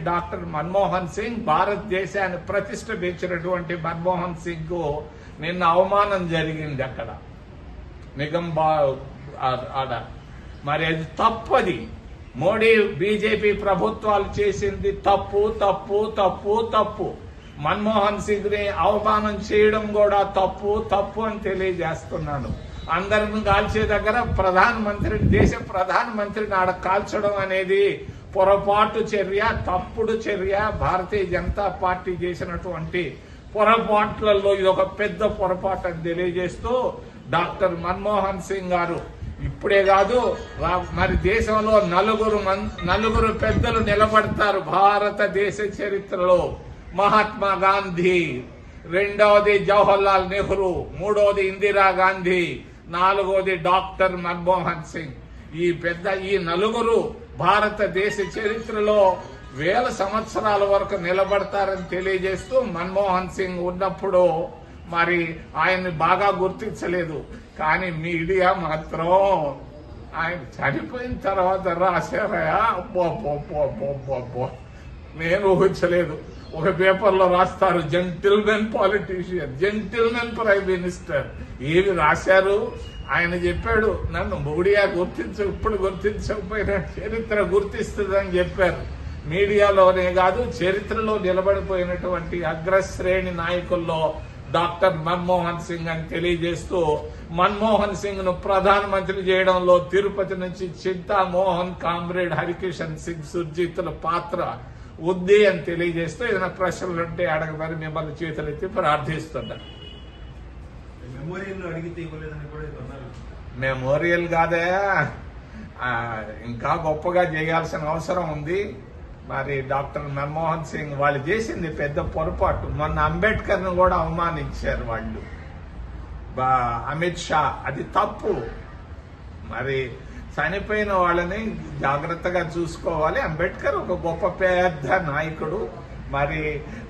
Doctor Manmohan Singh, భారతదేశాన్ని ప్రతిష్ట పెంచినటువంటి మన్మోహన్ సింగ్ నిన్న అవమానం జరిగింది అక్కడ ఆడ. మరి అది తప్పది. మోడీ బీజేపీ ప్రభుత్వాలు చేసింది తప్పు తప్పు తప్పు తప్పు. మన్మోహన్ సింగ్ ని అవమానం చేయడం కూడా తప్పు తప్పు అని తెలియజేస్తున్నాను. అందరిని కాల్చే దగ్గర దేశ ప్రధానమంత్రిని ఆడ కాల్చడం అనేది పొరపాటు చర్య, తప్పుడు చర్య. భారతీయ జనతా పార్టీ చేసినటువంటి పొరపాట్లలో ఇది ఒక పెద్ద పొరపాటు అని తెలియజేస్తూ డాక్టర్ మన్మోహన్ సింగ్ గారు ఇప్పుడే కాదు, మరి దేశంలో నలుగురు పెద్దలు నిలబడతారు భారతదేశ చరిత్రలో. మహాత్మా గాంధీ, రెండవది జవహర్లాల్ నెహ్రూ, మూడవది ఇందిరాగాంధీ, నాలుగవది డాక్టర్ మన్మోహన్ సింగ్. ఈ నలుగురు భారతదేశ చరిత్రలో వేల సంవత్సరాల వరకు నిలబడతారని తెలియజేస్తూ మన్మోహన్ సింగ్ ఉన్నప్పుడు మరి ఆయన్ని బాగా గుర్తించలేదు. కానీ మీడియా మాత్రం ఆయన చనిపోయిన తర్వాత రాశారయా, నేను ఊహించలేదు. ఒక పేపర్లో రాస్తారు gentlemen politician, gentlemen prime minister. ఏమి రాశారు? ఆయన చెప్పాడు, నన్ను మీడియా ఇప్పుడు గుర్తించకపోయినా చరిత్ర గుర్తిస్తుందని చెప్పారు. మీడియాలోనే కాదు, చరిత్రలో నిలబడిపోయినటువంటి అగ్రశ్రేణి నాయకుల్లో డాక్టర్ మన్మోహన్ సింగ్ అని తెలియజేస్తూ మన్మోహన్ సింగ్ ను ప్రధానమంత్రి చేయడంలో తిరుపతి నుంచి చింతామోహన్, కామ్రేడ్ హరికిషన్ సింగ్, సుర్జిత్ల పాత్ర ఉంది అని తెలియజేస్తూ ఏదైనా ప్రశ్నలుంటే అడగమని మిమ్మల్ని చేతులెత్తి ప్రార్థిస్తున్నారు. మెమోరియల్ కాదా, ఇంకా గొప్పగా చేయాల్సిన అవసరం ఉంది. మరి డాక్టర్ మన్మోహన్ సింగ్ వాళ్ళు చేసింది పెద్ద పొరపాటు. మొన్న అంబేద్కర్ ను కూడా అవమానించారు వాళ్ళు, అమిత్ షా. అది తప్పు. మరి చనిపోయిన వాళ్ళని జాగ్రత్తగా చూసుకోవాలి. అంబేద్కర్ ఒక గొప్ప పెద్ద నాయకుడు.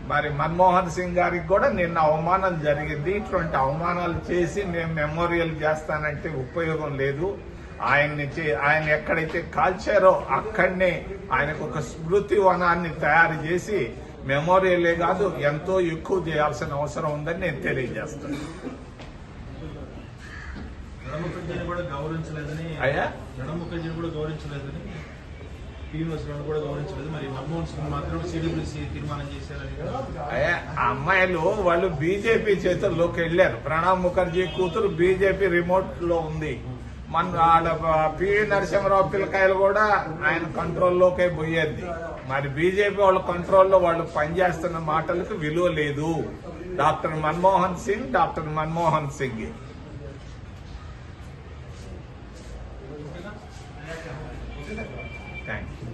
మరి మన్మోహన్ సింగ్ గారికి కూడా నిన్న అవమానం జరిగింది. ఇటువంటి అవమానాలు చేసి నేను మెమోరియల్ చేస్తానంటే ఉపయోగం లేదు. ఆయన ఎక్కడైతే కాల్చారో అక్కడనే ఆయనకు ఒక స్మృతి వనాన్ని తయారు చేసి మెమోరియలే కాదు ఎంతో ఎక్కువ చేయాల్సిన అవసరం ఉందని నేను తెలియజేస్తాను. అయ్యా, అమ్మాయిలు వాళ్ళు బీజేపీ చేతుల్లోకి వెళ్లారు. ప్రణబ్ ముఖర్జీ కూతురు బీజేపీ రిమోట్ లో ఉంది. పివి నరసింహరావు పిల్లకాయలు కూడా ఆయన కంట్రోల్లోకే పోయేది. మరి బీజేపీ వాళ్ళ కంట్రోల్లో వాళ్ళు పనిచేస్తున్న మాటలకు విలువ లేదు. Doctor Manmohan Singh thank you.